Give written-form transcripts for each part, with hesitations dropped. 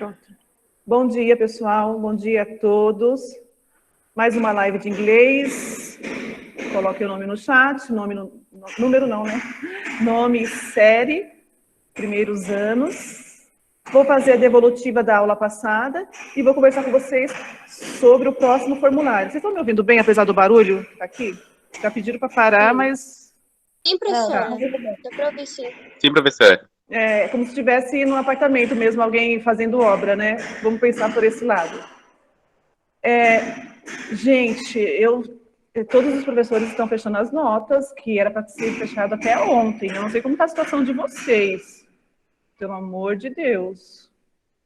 Pronto. Bom dia, pessoal. Bom dia a todos. Mais uma live de inglês. Coloque o nome no chat. Número não, né? Nome e série. Primeiros anos. Vou fazer a devolutiva da aula passada e vou conversar com vocês sobre o próximo formulário. Vocês estão me ouvindo bem, apesar do barulho aqui? Já pediram para parar, mas... Sim, professora. Dá para ouvir, sim. Sim, professora. É como se estivesse num apartamento mesmo, alguém fazendo obra, né? Vamos pensar por esse lado. Gente, todos os professores estão fechando as notas, que era para ser fechado até ontem. Eu não sei como está a situação de vocês. Pelo amor de Deus,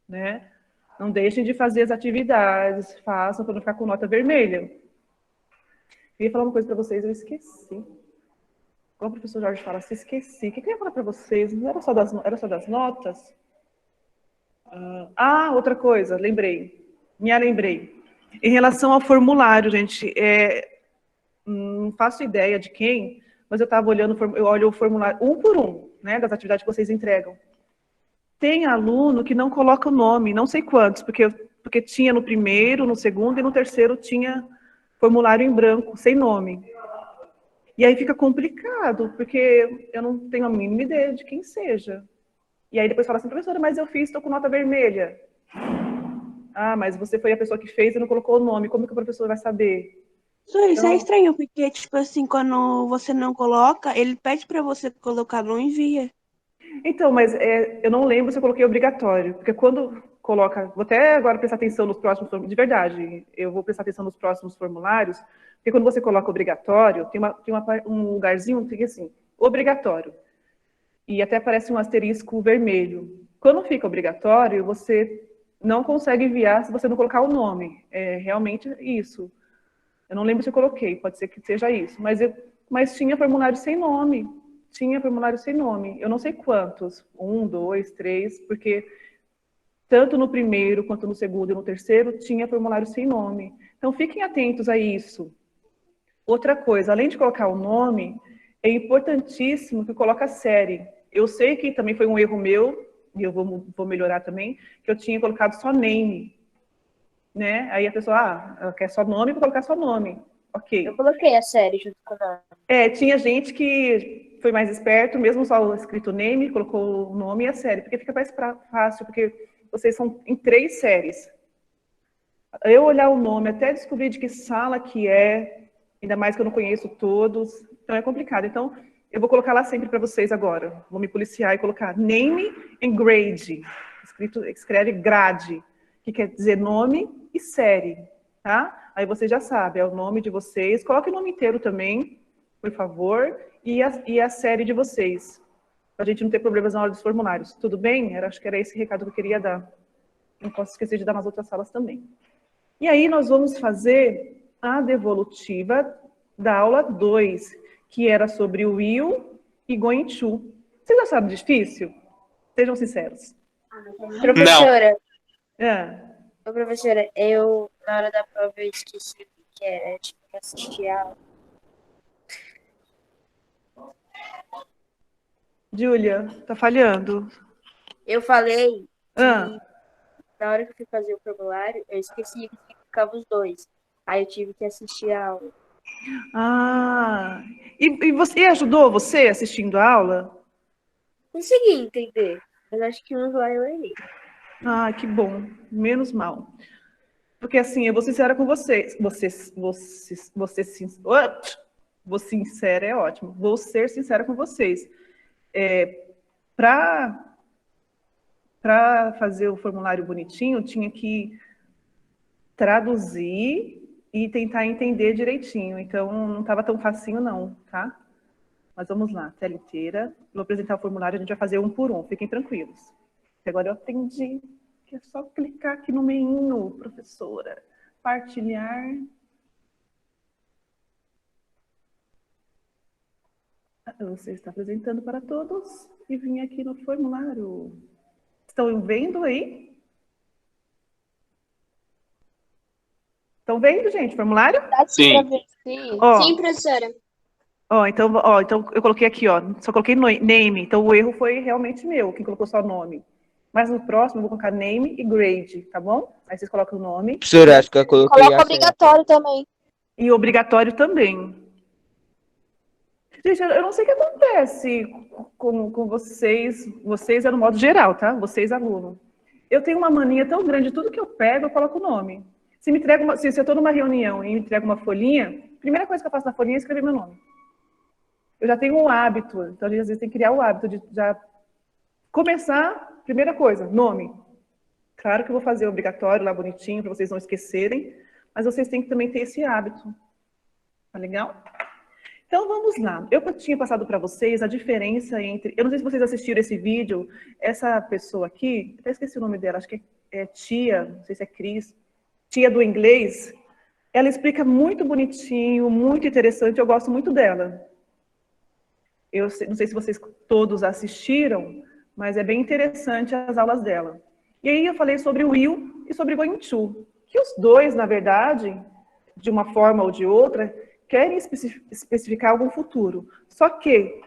né? Não deixem de fazer as atividades, façam para não ficar com nota vermelha. Eu ia falar uma coisa para vocês, eu esqueci. Como o professor Jorge fala, se esqueci. O que eu ia falar para vocês? Não era só das notas? Outra coisa, lembrei. Em relação ao formulário, gente, não faço ideia de quem, mas eu olho o formulário um por um, né, das atividades que vocês entregam. Tem aluno que não coloca o nome, não sei quantos, porque tinha no primeiro, no segundo e no terceiro tinha formulário em branco, sem nome. E aí fica complicado, porque eu não tenho a mínima ideia de quem seja. E aí depois fala assim, professora, mas eu fiz, estou com nota vermelha. Mas você foi a pessoa que fez e não colocou o nome, como que o professor vai saber? Isso é estranho, porque, tipo assim, quando você não coloca, ele pede para você colocar, não envia. Então, mas eu não lembro se eu coloquei obrigatório, porque quando coloca, vou até agora prestar atenção nos próximos, de verdade, eu vou prestar atenção nos próximos formulários, porque quando você coloca obrigatório, tem um lugarzinho que fica assim, obrigatório, e até aparece um asterisco vermelho. Quando fica obrigatório, você não consegue enviar se você não colocar o nome, é realmente isso. Eu não lembro se eu coloquei, pode ser que seja isso, mas tinha formulário sem nome. Eu não sei quantos, 1, 2, 3, porque tanto no primeiro, quanto no segundo e no terceiro, tinha formulário sem nome. Então, fiquem atentos a isso. Outra coisa, além de colocar o nome, é importantíssimo que coloque a série. Eu sei que também foi um erro meu, e eu vou melhorar também, que eu tinha colocado só name, né? Aí a pessoa, ela quer só nome, vou colocar só nome. Ok. Eu coloquei a série junto com o nome. Tinha gente que foi mais esperto, mesmo só escrito name, colocou o nome e a série, porque fica mais fácil, porque vocês são em 3 séries. Eu olhar o nome, até descobrir de que sala que é, ainda mais que eu não conheço todos, então é complicado. Então, eu vou colocar lá sempre para vocês agora. Vou me policiar e colocar name and grade. Escreve grade, que quer dizer nome e série, tá? Aí você já sabe, é o nome de vocês. Coloque o nome inteiro também, por favor, e a série de vocês, para a gente não ter problemas na hora dos formulários. Tudo bem? Acho que era esse recado que eu queria dar. Não posso esquecer de dar nas outras salas também. E aí nós vamos fazer a devolutiva da aula 2, que era sobre o will e going to. Vocês acharam difícil? Sejam sinceros. Professora. Não. Professora, na hora da prova, eu esqueci o que era. Eu tive que assistir a aula. Júlia, tá falhando. Eu falei que na hora que eu fui fazer o formulário, eu esqueci que ficava os 2. Aí eu tive que assistir a aula. E você ajudou você assistindo a aula? Consegui entender, mas acho que uns lá eu errei. Que bom, menos mal. Porque assim, eu vou sincera com vocês. Vou sincera é ótimo. Vou ser sincera com vocês. Para fazer o formulário bonitinho, eu tinha que traduzir e tentar entender direitinho. Então, não estava tão facinho não, tá? Mas vamos lá, tela inteira. Vou apresentar o formulário, a gente vai fazer um por um. Fiquem tranquilos. Agora eu aprendi que é só clicar aqui no menu, professora. Partilhar. Você está apresentando para todos e vim aqui no formulário. Estão vendo aí? Estão vendo, gente, o formulário? Sim. Sim, professora. Então eu coloquei aqui, só coloquei name. Então o erro foi realmente meu, quem colocou só nome. Mas no próximo eu vou colocar name e grade, tá bom? Aí vocês colocam o nome. Professora, acho que eu coloquei Coloca a obrigatório também. E obrigatório também. Gente, eu não sei o que acontece com vocês. Vocês é no modo geral, tá? Vocês, aluno. Eu tenho uma mania tão grande, tudo que eu pego, eu coloco o nome. Se eu estou numa reunião e me entrega uma folhinha, a primeira coisa que eu faço na folhinha é escrever meu nome. Eu já tenho um hábito, então a gente às vezes tem que criar o hábito de já começar, primeira coisa, nome. Claro que eu vou fazer obrigatório lá bonitinho, para vocês não esquecerem, mas vocês têm que também ter esse hábito. Tá legal? Então vamos lá. Eu tinha passado para vocês a diferença entre... Eu não sei se vocês assistiram esse vídeo, essa pessoa aqui, até esqueci o nome dela, acho que é Tia, não sei se é Cris, Tia do inglês. Ela explica muito bonitinho, muito interessante, eu gosto muito dela. Eu não sei se vocês todos assistiram, mas é bem interessante as aulas dela. E aí eu falei sobre o will e sobre going to, que os dois, na verdade, de uma forma ou de outra, querem especificar algum futuro. Só que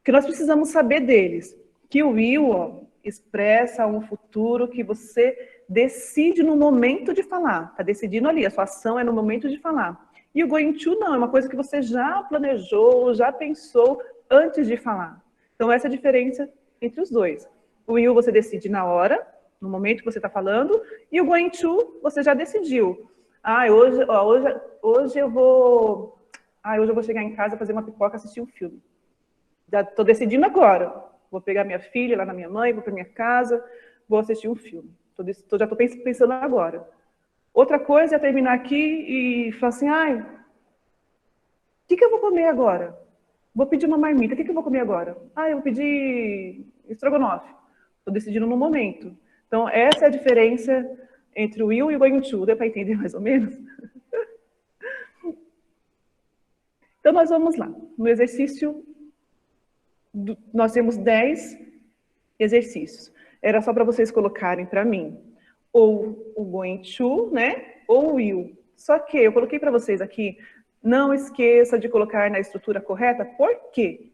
nós precisamos saber deles, que o will, ó, expressa um futuro que você decide no momento de falar. Está decidindo ali, a sua ação é no momento de falar. E o going to não, é uma coisa que você já planejou, já pensou antes de falar. Então essa é a diferença entre os dois. O will você decide na hora, no momento que você está falando, e o going to você já decidiu. Hoje eu vou chegar em casa, fazer uma pipoca, assistir um filme. Já estou decidindo agora. Vou pegar minha filha lá na minha mãe, vou para minha casa, vou assistir um filme. Já estou pensando agora. Outra coisa é terminar aqui e falar assim, o que eu vou comer agora? Vou pedir uma marmita, o que eu vou comer agora? Eu vou pedir estrogonofe. Estou decidindo no momento. Então, essa é a diferença entre o will e o going to. Deu para entender mais ou menos? Então, nós vamos lá. No exercício, nós temos 10 exercícios. Era só para vocês colocarem para mim ou o going to, né? Ou o will. Só que eu coloquei para vocês aqui, não esqueça de colocar na estrutura correta. Por quê?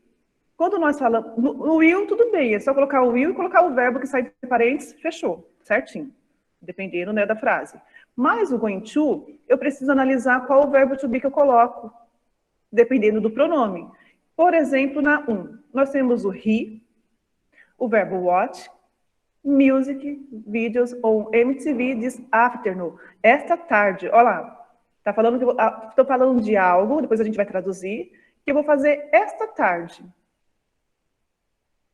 Quando nós falamos no will, tudo bem. É só colocar o will e colocar o verbo que sai de parênteses, fechou. Certinho. Dependendo, né, da frase. Mas o going to, eu preciso analisar qual o verbo to be que eu coloco, dependendo do pronome. Por exemplo, na 1, nós temos o he, o verbo watch, music, videos ou MTV this afternoon. Esta tarde, olha lá, estou falando de algo, depois a gente vai traduzir, que eu vou fazer esta tarde.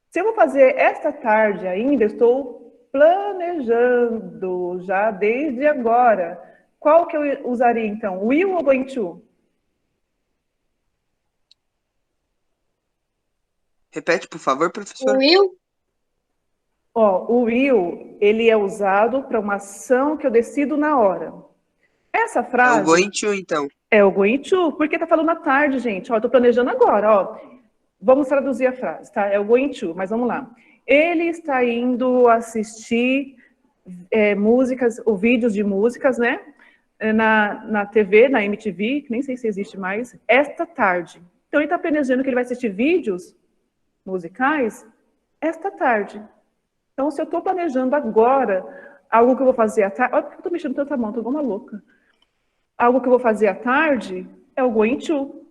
Se eu vou fazer esta tarde ainda, eu estou planejando já desde agora. Qual que eu usaria então? Will ou going to? Repete, por favor, professor. Will? O will, ele é usado para uma ação que eu decido na hora. Essa frase... É o going to, então. É o going to, porque tá falando à tarde, gente. Eu tô planejando agora, Vamos traduzir a frase, tá? É o going to, mas vamos lá. Ele está indo assistir músicas, ou vídeos de músicas, né? Na TV, na MTV, que nem sei se existe mais, esta tarde. Então, ele está planejando que ele vai assistir vídeos musicais esta tarde. Então, se eu estou planejando agora algo que eu vou fazer à tarde... Olha porque eu estou mexendo tanta mão, estou igual uma louca. Algo que eu vou fazer à tarde é o going to.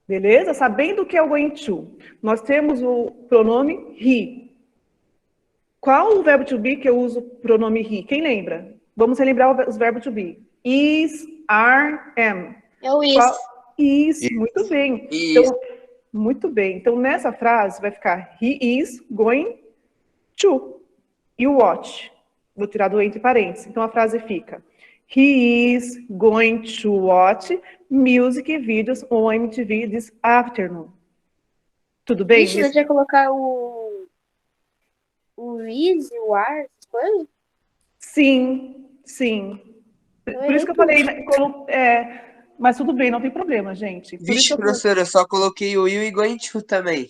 Beleza? Sabendo o que é o going to. Nós temos o pronome he. Qual o verbo to be que eu uso o pronome he? Quem lembra? Vamos relembrar os verbos to be. Is, are, am. É o is. Is, muito bem. Então, muito bem. Então, nessa frase vai ficar he is going to. E o watch. Vou tirar do entre parênteses. Então, a frase fica... He is going to watch music videos on MTV this afternoon. Tudo bem? Isso, você ia colocar o is e o are, essas coisas? Sim, sim. Por isso que eu falei, mas tudo bem, não tem problema, gente. Vixe, professora, eu só coloquei o will e going to também.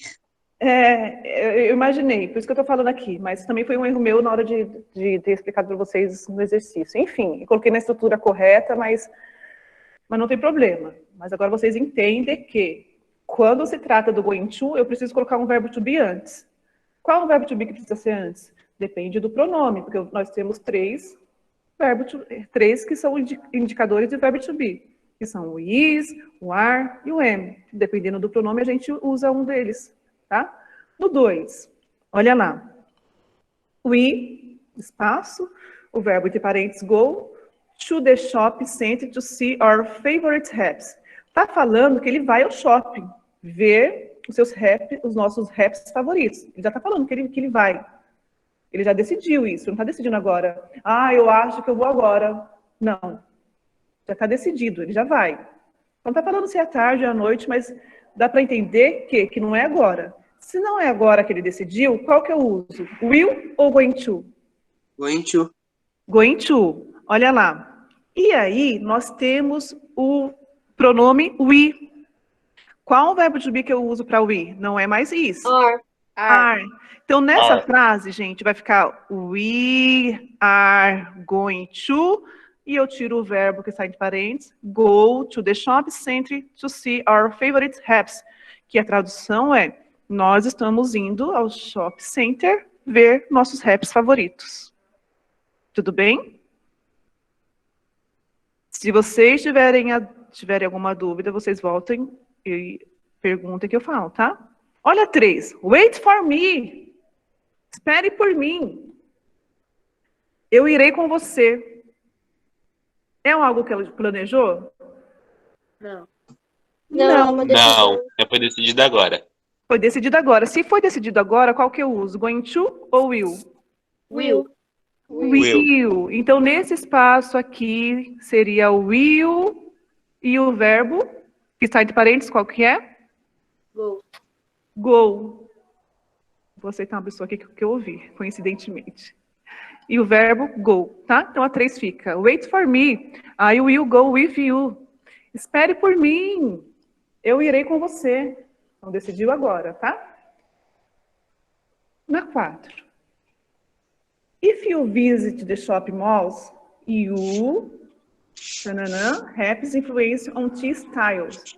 Eu imaginei, por isso que eu estou falando aqui, mas também foi um erro meu na hora de ter explicado para vocês no exercício. Enfim, eu coloquei na estrutura correta, mas não tem problema. Mas agora vocês entendem que, quando se trata do going to, eu preciso colocar um verbo to be antes. Qual é o verbo to be que precisa ser antes? Depende do pronome, porque nós temos três que são indicadores de verbo to be, que são o is, o are e o am. Dependendo do pronome, a gente usa um deles, tá? No 2, olha lá. We, espaço, o verbo entre parênteses go, to the shop center to see our favorite raps. Tá falando que ele vai ao shopping ver os nossos raps favoritos. Ele já tá falando que ele vai. Ele já decidiu isso, não está decidindo agora. Eu acho que eu vou agora. Não. Já está decidido, ele já vai. Não está falando se é tarde ou à noite, mas dá para entender que não é agora. Se não é agora que ele decidiu, qual que eu uso? Will ou going to? Going to. Going to. Olha lá. E aí, nós temos o pronome we. Qual o verbo to be que eu uso para we? Não é mais is. Are. Então, nessa frase, gente, vai ficar we are going to, e eu tiro o verbo que está entre parênteses, go to the shop center to see our favorite raps, que a tradução é, nós estamos indo ao shop center ver nossos raps favoritos. Tudo bem? Se vocês tiverem alguma dúvida, vocês voltem e perguntem que eu falo, tá? Olha 3. Wait for me. Espere por mim. Eu irei com você. É algo que ela planejou? Não. Não, foi decidido agora. Foi decidido agora. Se foi decidido agora, qual que eu uso? Going to ou will? Will. Então, nesse espaço aqui, seria o will e o verbo, que está entre parênteses, qual que é? Go. Vou aceitar uma pessoa aqui que eu ouvi, coincidentemente. E o verbo go, tá? Então, a 3 fica, wait for me, I will go with you. Espere por mim, eu irei com você. Então, decidiu agora, tá? Na 4. If you visit the shopping malls, you have influence on styles.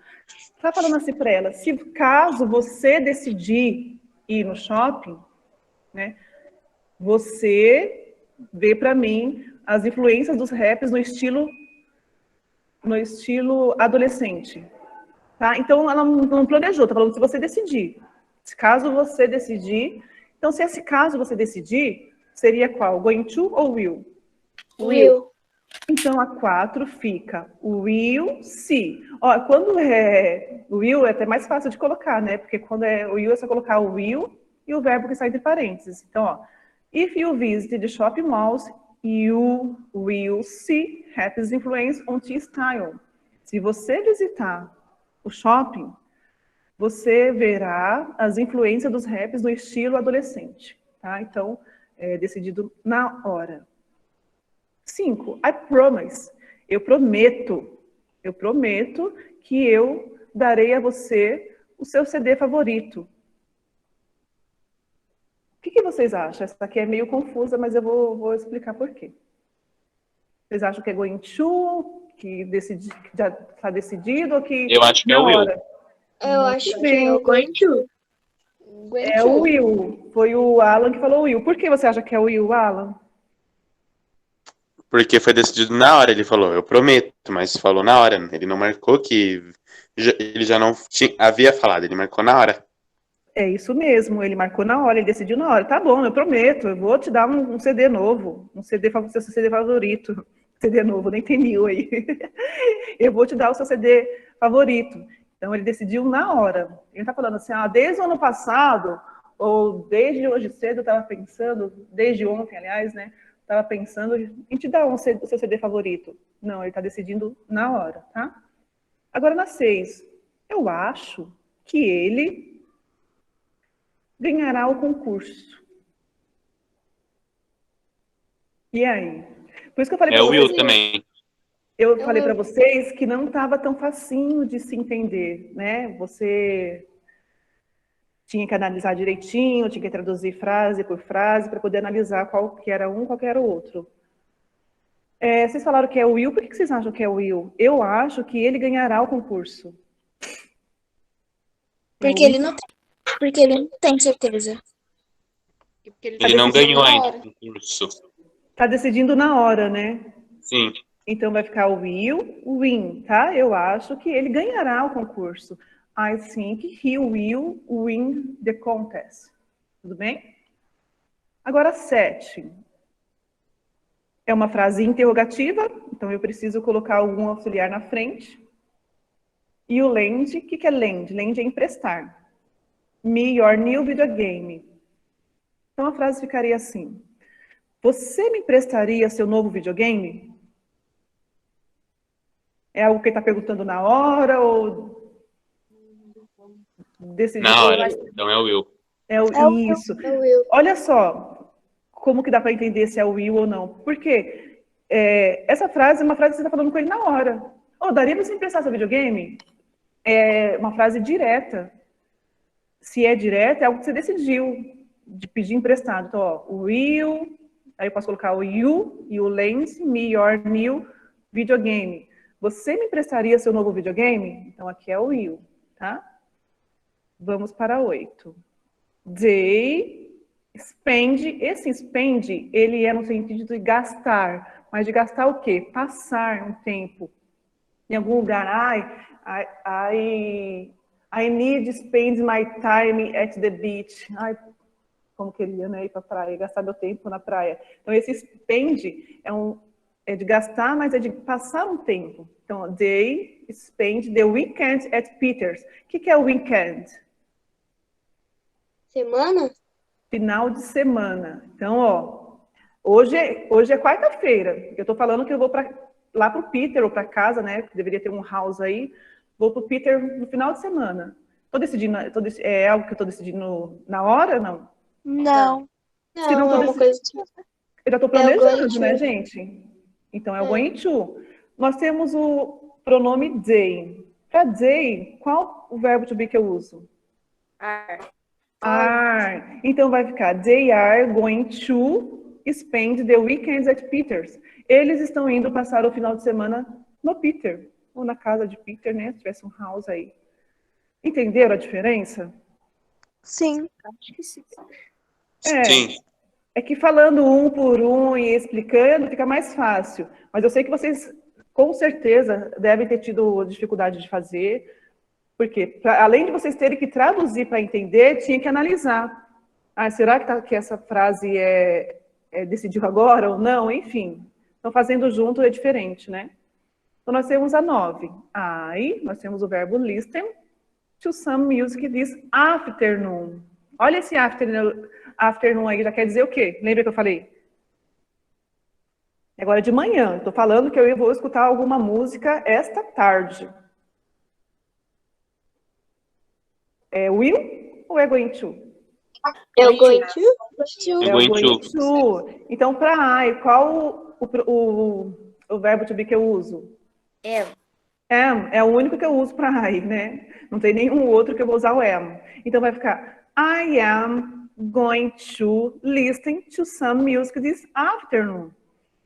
Tá falando assim para ela, se caso você decidir ir no shopping, né, você vê para mim as influências dos raps no estilo adolescente, tá? Então ela não planejou, tá falando se você decidir. Se caso você decidir, então se esse caso você decidir, seria qual? Going to ou will? Will. Então, a 4 fica will see. Ó, quando é will, é até mais fácil de colocar, né? Porque quando é will, é só colocar o will e o verbo que sai entre parênteses. Então, ó, if you visit the shopping malls, you will see Happy's influence on style. Se você visitar o shopping, você verá as influências dos raps no estilo adolescente, tá? Então, é decidido na hora. 5. I promise. Eu prometo que eu darei a você o seu CD favorito. O que vocês acham? Essa aqui é meio confusa, mas eu vou explicar por quê. Vocês acham que é going to, que já está decidido, ou que eu acho que é o will. Eu acho que é o going to. É o will. Foi o Alan que falou will. Por que você acha que é o will, Alan? Porque foi decidido na hora, ele falou, eu prometo, mas falou na hora. Ele não marcou que ele já não havia falado, ele marcou na hora. É isso mesmo, ele marcou na hora, ele decidiu na hora. Tá bom, eu prometo, eu vou te dar um CD novo, seu CD favorito. CD novo, nem tem 1000 aí. Eu vou te dar o seu CD favorito. Então, ele decidiu na hora. Ele tá falando assim, desde o ano passado, ou desde hoje cedo, eu tava pensando, desde ontem, aliás, né? Estava pensando em te dar o seu CD favorito. Não, ele está decidindo na hora, tá? Agora, na 6, eu acho que ele ganhará o concurso. E aí? Por isso que eu falei para vocês... É o Will também. Eu falei para vocês que não estava tão facinho de se entender, né? Você tinha que analisar direitinho, tinha que traduzir frase por frase para poder analisar qual que era um, qual que era o outro. Vocês falaram que é o Will, por que vocês acham que é o Will? Eu acho que ele ganhará o concurso. Porque ele não tem certeza. Porque ele Ele tá não decidindo ganhou na ainda hora. o concurso. Tá decidindo na hora, né? Sim. Então vai ficar will win, tá? Eu acho que ele ganhará o concurso. I think he will win the contest. Tudo bem? Agora, 7. É uma frase interrogativa, então eu preciso colocar algum auxiliar na frente. E o lend, o que é lend? Lend é emprestar. Me your new video game. Então a frase ficaria assim: você me emprestaria seu novo videogame? É algo que ele está perguntando na hora ou decidiu? Na hora. Então é o Will. Isso. É o Will. Olha só como que dá para entender se é o will ou não. Porque essa frase é uma frase que você está falando com ele na hora. Oh, daria para você emprestar seu videogame? É uma frase direta. Se é direta, é algo que você decidiu de pedir emprestado. Então, ó, will, aí eu posso colocar o you e o lend me your new videogame. Você me emprestaria seu novo videogame? Então, aqui é o will, tá? Vamos para 8. They spend, esse spend, ele é no sentido de gastar. Mas de gastar o quê? Passar um tempo em algum lugar. I need to spend my time at the beach. Ai, como queria, né, ir para a praia, gastar meu tempo na praia. Então, esse spend é de gastar, mas é de passar um tempo. Então, they spend the weekend at Peter's. O que é o weekend? Semana? Final de semana. Então, ó, hoje é quarta-feira. Eu estou falando que eu vou lá para o Peter ou para casa, né? Que deveria ter um house aí. Vou para o Peter no final de semana. Estou decidindo, é algo que eu estou decidindo na hora, não? Não. Se não Não, é uma coisa que eu já estou É o planejando, going né, to. gente? Então, é o going to. Nós temos o pronome they. Para they, qual o verbo to be que eu uso? Are. Então, vai ficar, they are going to spend the weekends at Peter's. Eles estão indo passar o final de semana no Peter, ou na casa de Peter, né? Se tivesse um house aí. Entenderam a diferença? Sim. Acho que sim. Sim. É que falando um por um e explicando fica mais fácil. Mas eu sei que vocês, com certeza, devem ter tido dificuldade de fazer. Porque, além de vocês terem que traduzir para entender, tinha que analisar. Ah, será que essa frase decidiu agora ou não? Enfim. Então, fazendo junto é diferente, né? Então, nós temos a 9. Aí, nós temos o verbo listen to some music this afternoon. Olha esse afternoon aí, já quer dizer o quê? Lembra que eu falei? Agora de manhã. Estou falando que eu vou escutar alguma música esta tarde. É will ou é going to? É o going to? É o going to. Então, para I, qual o verbo to be que eu uso? Am. É o único que eu uso para I, né? Não tem nenhum outro que eu vou usar o am. Então, vai ficar I am going to listen to some music this afternoon.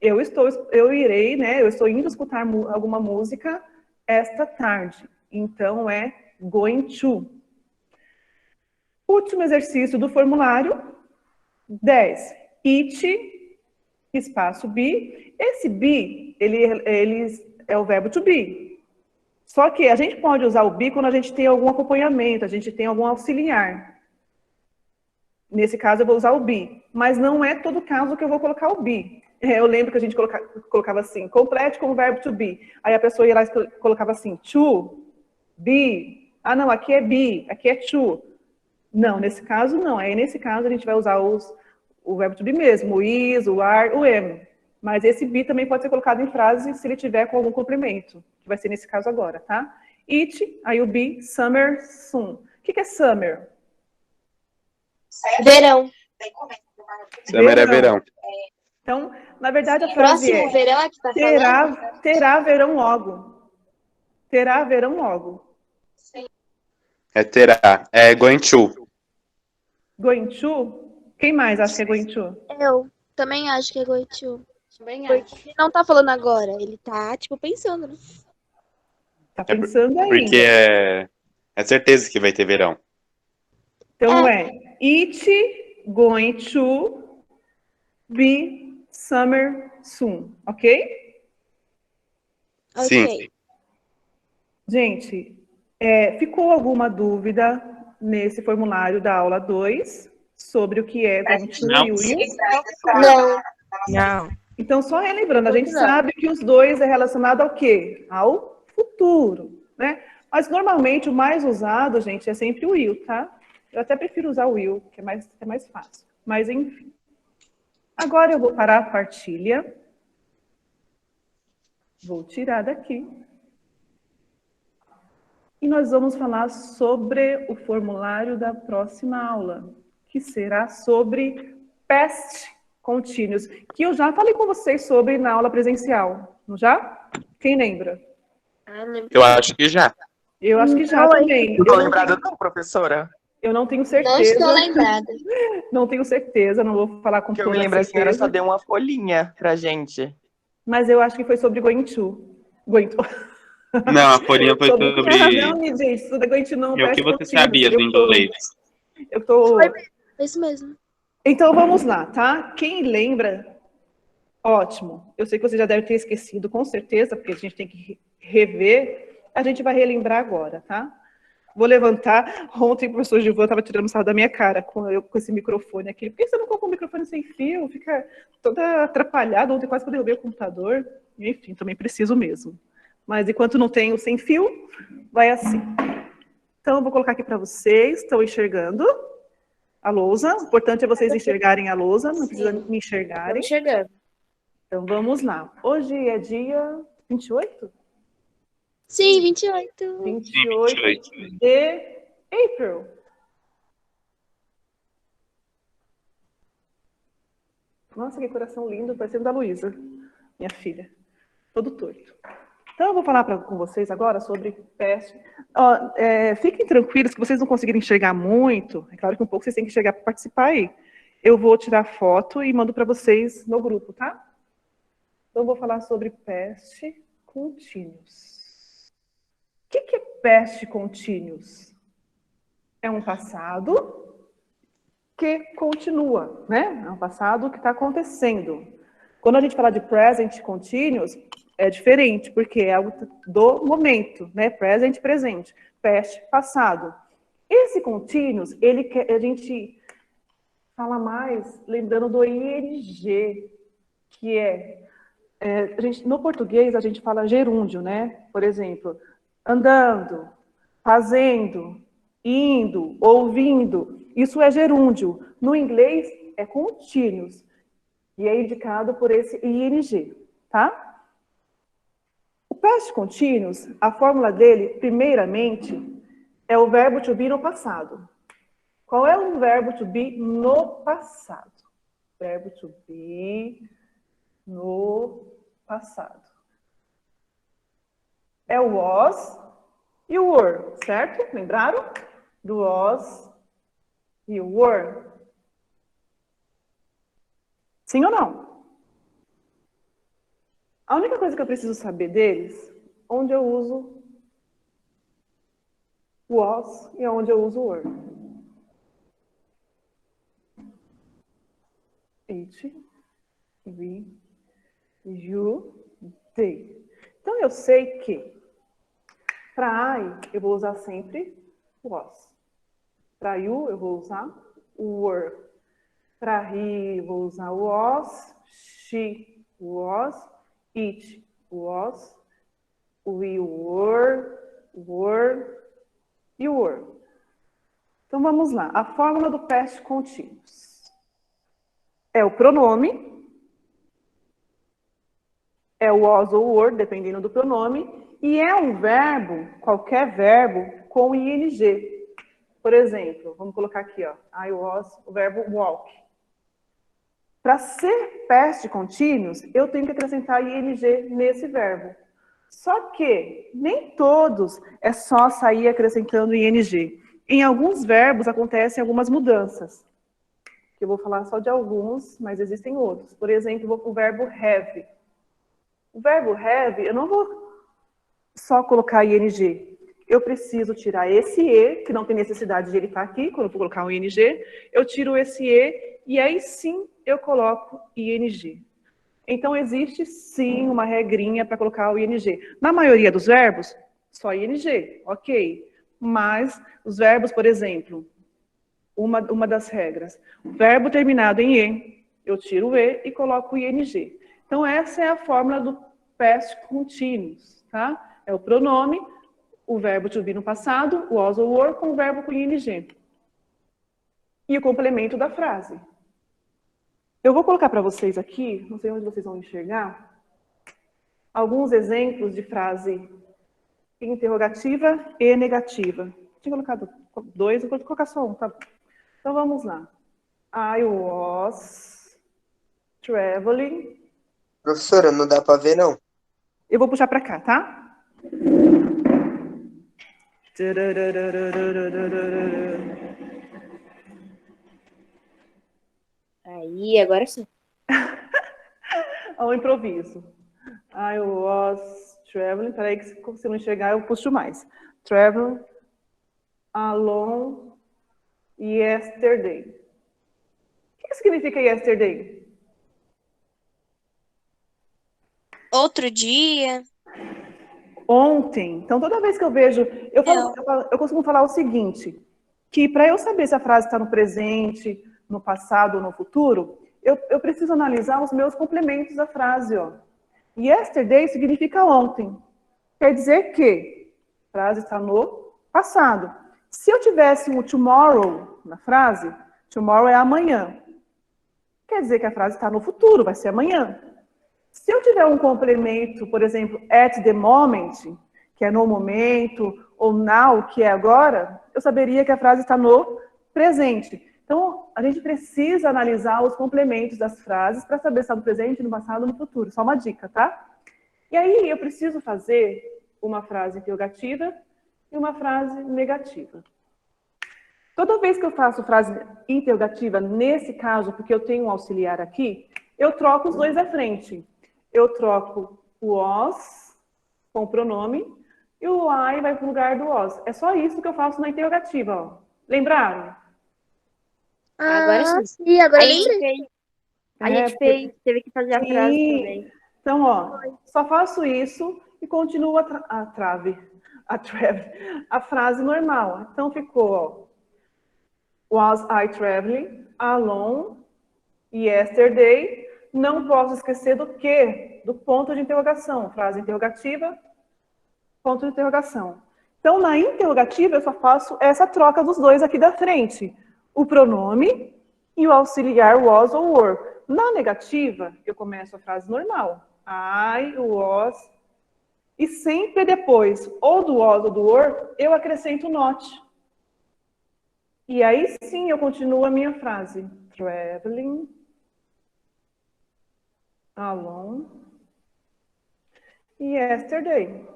Eu irei, né? Eu estou indo escutar alguma música esta tarde. Então, é going to. Último exercício do formulário, 10. It, espaço be. Esse be, ele é o verbo to be. Só que a gente pode usar o be quando a gente tem algum acompanhamento, a gente tem algum auxiliar. Nesse caso, eu vou usar o be. Mas não é todo caso que eu vou colocar o be. Eu lembro que a gente colocava assim, complete com o verbo to be. Aí a pessoa ia lá e colocava assim, to, be. Ah, não, aqui é be, aqui é to. Não, nesse caso não. Aí nesse caso a gente vai usar o verbo to be mesmo, o is, o are, o am. Mas esse be também pode ser colocado em frase se ele tiver com algum complemento, que vai ser nesse caso agora, tá? It, aí o be, summer, soon. O que é summer? Verão. Summer é verão. Então, na verdade, a frase Próximo verão é que tá falando? terá verão logo. Terá verão logo. É terá. É going to. Going to? Quem mais acha que é going to? Eu também acho que é going to. Também Porque ele não tá falando agora, ele tá, tipo, pensando, né? Tá pensando aí. Porque é certeza que vai ter verão. Então, it going to be summer soon, ok? Sim. Ok. Gente, ficou alguma dúvida nesse formulário da aula 2 sobre o que é going to Não. e will? Não. Não. Então, só relembrando, a gente Não. sabe que os dois é relacionado ao quê? Ao futuro, né? Mas, normalmente, o mais usado, gente, é sempre o will, tá? Eu até prefiro usar o will, que é mais fácil. Mas, enfim. Agora eu vou parar a partilha. Vou tirar daqui. E nós vamos falar sobre o formulário da próxima aula, que será sobre past continuous, que eu já falei com vocês sobre na aula presencial, não já? Quem lembra? Lembro. Eu acho que já. Eu acho que já Não, também. Não tô lembrada não, professora. Eu não tenho Não certeza. estou lembrada. Não tenho certeza, não vou falar com Que eu toda me lembro, a senhora certeza. só deu uma folhinha pra gente. Mas eu acho que foi sobre going to. Going to. Não, a folhinha foi sobre... Não, gente, sobre going to não. E o que past você continuous. sabia do inglês? Eu tô... Foi isso mesmo. Então, vamos lá, tá? Quem lembra, ótimo. Eu sei que você já deve ter esquecido, com certeza, porque a gente tem que rever. A gente vai relembrar agora, tá? Vou levantar. Ontem o professor Gilvan estava tirando sarro da minha cara com esse microfone aqui. Por que você não colocou o microfone sem fio? Fica toda atrapalhada. Ontem quase que eu derrubei o computador. Enfim, também preciso mesmo. Mas enquanto não tenho sem fio, vai assim. Então, eu vou colocar aqui para vocês. Estão enxergando a lousa? O importante é vocês enxergarem a lousa, não precisa me enxergarem. Estamos chegando. Então, vamos lá. Hoje é dia 28? Sim, 28. 28 de April. Nossa, que coração lindo, parecendo da Luísa, minha filha. Todo torto. Então, eu vou falar com vocês agora sobre past. Fiquem tranquilos que vocês não conseguirem enxergar muito. É claro que um pouco vocês têm que enxergar para participar aí. Eu vou tirar foto e mando para vocês no grupo, tá? Então, eu vou falar sobre past continuous. O que é past continuous? É um passado que continua, né? É um passado que está acontecendo. Quando a gente fala de present continuous, é diferente, porque é algo do momento, né? Present, presente. Past, passado. Esse continuous, a gente fala mais lembrando do ing, que no português a gente fala gerúndio, né? Por exemplo, andando, fazendo, indo, ouvindo. Isso é gerúndio. No inglês é continuous. E é indicado por esse ing, tá? O past continuous, a fórmula dele, primeiramente, é o verbo to be no passado. Qual é o verbo to be no passado? Verbo to be no passado. É o was e o were, certo? Lembraram? Do was e o were. Sim ou não? A única coisa que eu preciso saber deles, onde eu uso was e onde eu uso were. It, we, you, they. Então, eu sei que para I, eu vou usar sempre was. Para you, eu vou usar were. Para he, eu vou usar was, she was, it was, we were e were. Então, vamos lá. A fórmula do past continuous. É o pronome, é o was ou were, dependendo do pronome, e é um verbo, qualquer verbo, com ing. Por exemplo, vamos colocar aqui, ó, I was, o verbo walk. Para ser past continuous, eu tenho que acrescentar ing nesse verbo. Só que nem todos é só sair acrescentando ing. Em alguns verbos acontecem algumas mudanças. Eu vou falar só de alguns, mas existem outros. Por exemplo, o verbo have. O verbo have, eu não vou só colocar ing. eu preciso tirar esse E, que não tem necessidade de ele estar aqui, quando eu vou colocar um ING, eu tiro esse E, e aí sim eu coloco ING. Então, existe sim uma regrinha para colocar o ING. Na maioria dos verbos, só ING, ok. Mas os verbos, por exemplo, uma das regras, verbo terminado em E, eu tiro o E e coloco o ING. Então, essa é a fórmula do past continuous, tá? É o pronome, o verbo to be no passado, o was ou were, com o verbo com ING. E o complemento da frase. Eu vou colocar para vocês aqui, não sei onde vocês vão enxergar, alguns exemplos de frase interrogativa e negativa. Tinha colocado 2, eu vou colocar só um, tá? Então vamos lá. I was traveling. Professora, não dá para ver, não. Eu vou puxar para cá, tá? Aí, agora sim. Ao improviso. I was traveling. Peraí, que se você não enxergar, eu puxo mais. Traveling alone yesterday. O que significa yesterday? Outro dia. Ontem. Então, toda vez que eu vejo... Eu costumo falar o seguinte, que para eu saber se a frase está no presente, no passado ou no futuro, eu preciso analisar os meus complementos da frase, ó. Yesterday significa ontem. Quer dizer que a frase está no passado. Se eu tivesse um tomorrow na frase, tomorrow é amanhã. Quer dizer que a frase está no futuro, vai ser amanhã. Se eu tiver um complemento, por exemplo, at the moment, que é no momento, ou now, que é agora, eu saberia que a frase está no presente. Então, a gente precisa analisar os complementos das frases para saber se está no presente, no passado ou no futuro. Só uma dica, tá? E aí, eu preciso fazer uma frase interrogativa e uma frase negativa. Toda vez que eu faço frase interrogativa, nesse caso, porque eu tenho um auxiliar aqui, eu troco os dois à frente. Eu troco o was com o pronome e o I vai para o lugar do was. É só isso que eu faço na interrogativa, ó. Lembraram? Agora sim. Sim, agora A gente fez, teve que fazer a frase também. Então, ó, só faço isso e continuo a frase normal. Então, ficou, ó, was I traveling alone yesterday? Não posso esquecer do quê? Do ponto de interrogação. Frase interrogativa, ponto de interrogação. Então, na interrogativa, eu só faço essa troca dos dois aqui da frente. O pronome e o auxiliar was ou were. Na negativa, eu começo a frase normal. I was. E sempre depois, ou do was ou do were, eu acrescento not. E aí sim eu continuo a minha frase. Traveling alone yesterday.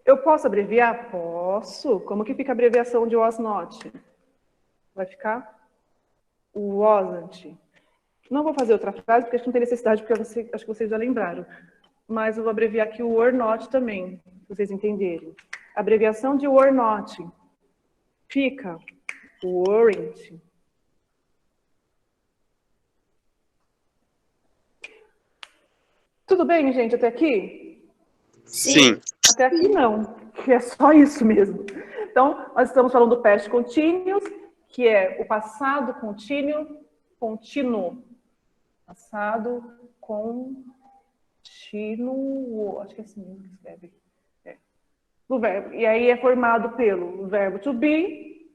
Eu posso abreviar? Posso. Como que fica a abreviação de was not? Vai ficar wasn't. Não vou fazer outra frase, porque acho que não tem necessidade, porque acho que vocês já lembraram. Mas eu vou abreviar aqui o were not também, para vocês entenderem. A abreviação de were not fica weren't. Tudo bem, gente, até aqui? Sim. Até aqui não, que é só isso mesmo. Então, nós estamos falando do past continuous, que é o passado contínuo. Passado contínuo, acho que é assim mesmo que escreve. Do verbo. E aí é formado pelo verbo to be,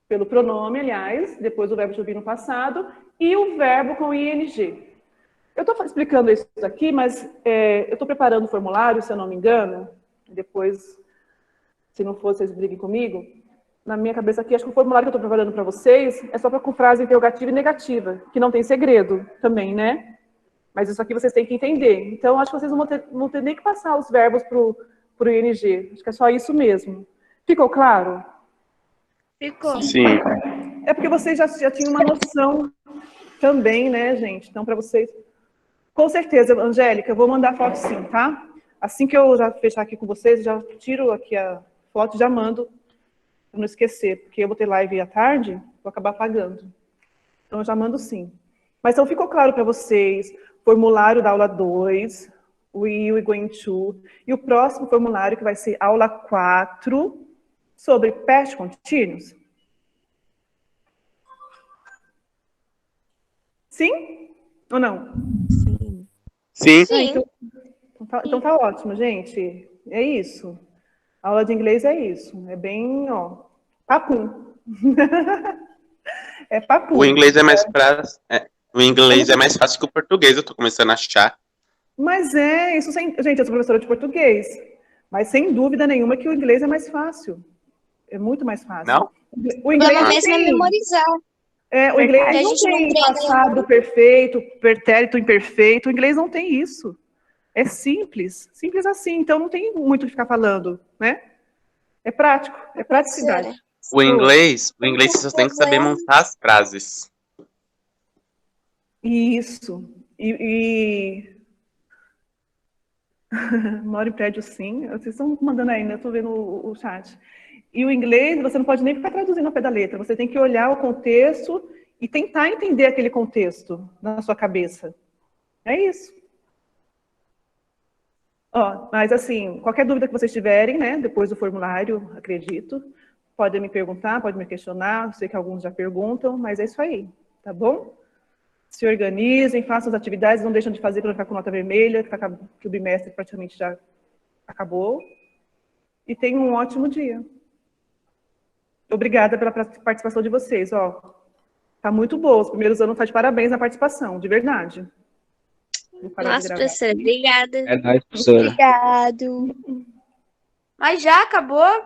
pelo pronome, aliás, depois o verbo to be no passado, e o verbo com ing. Eu estou explicando isso aqui, mas eu estou preparando o formulário, se eu não me engano, depois, se não for, vocês briguem comigo. Na minha cabeça aqui, acho que o formulário que eu estou preparando para vocês é só com frase interrogativa e negativa, que não tem segredo também, né? Mas isso aqui vocês têm que entender. Então, acho que vocês não vão ter nem que passar os verbos para o ing. Acho que é só isso mesmo. Ficou claro? Ficou. Sim. É porque vocês já tinham uma noção também, né, gente? Então, para vocês Com certeza, Angélica, eu vou mandar foto sim, tá? Assim que eu já fechar aqui com vocês, eu já tiro aqui a foto e já mando, pra não esquecer, porque eu vou ter live à tarde, vou acabar apagando. Então, eu já mando sim. Mas então ficou claro para vocês, formulário da aula 2, o will e going to, e o próximo formulário que vai ser aula 4, sobre past continuous? Sim ou não? Sim. Sim. Então tá ótimo, gente. É isso. A aula de inglês é isso. É bem, ó, papum. É papum. O inglês é mais o inglês é mais fácil que o português, eu tô começando a achar. Mas isso sem... Gente, eu sou professora de português. Mas sem dúvida nenhuma que o inglês é mais fácil. É muito mais fácil. Não? O inglês Problema não mesmo é tem... memorizar. O inglês A não gente não tem treina passado perfeito, pretérito imperfeito. O inglês não tem isso. É simples. Simples assim. Então não tem muito o que ficar falando, né? É prático. É praticidade. O inglês você só tem que saber montar as frases. Isso. Moro em prédio, sim. Vocês estão mandando aí, né? Eu estou vendo o chat. E o inglês, você não pode nem ficar traduzindo ao pé da letra. Você tem que olhar o contexto e tentar entender aquele contexto na sua cabeça. É isso. Ó, mas assim, qualquer dúvida que vocês tiverem, né? Depois do formulário, acredito, podem me perguntar, podem me questionar. Eu sei que alguns já perguntam, mas é isso aí, tá bom? Se organizem, façam as atividades, não deixem de fazer para não ficar com nota vermelha, que o bimestre praticamente já acabou. E tenham um ótimo dia. Obrigada pela participação de vocês. Ó, tá muito boa. Os primeiros anos tá de parabéns na participação, de verdade. Nossa, professora, obrigada. É nóis, professora. Obrigado. Mas já acabou?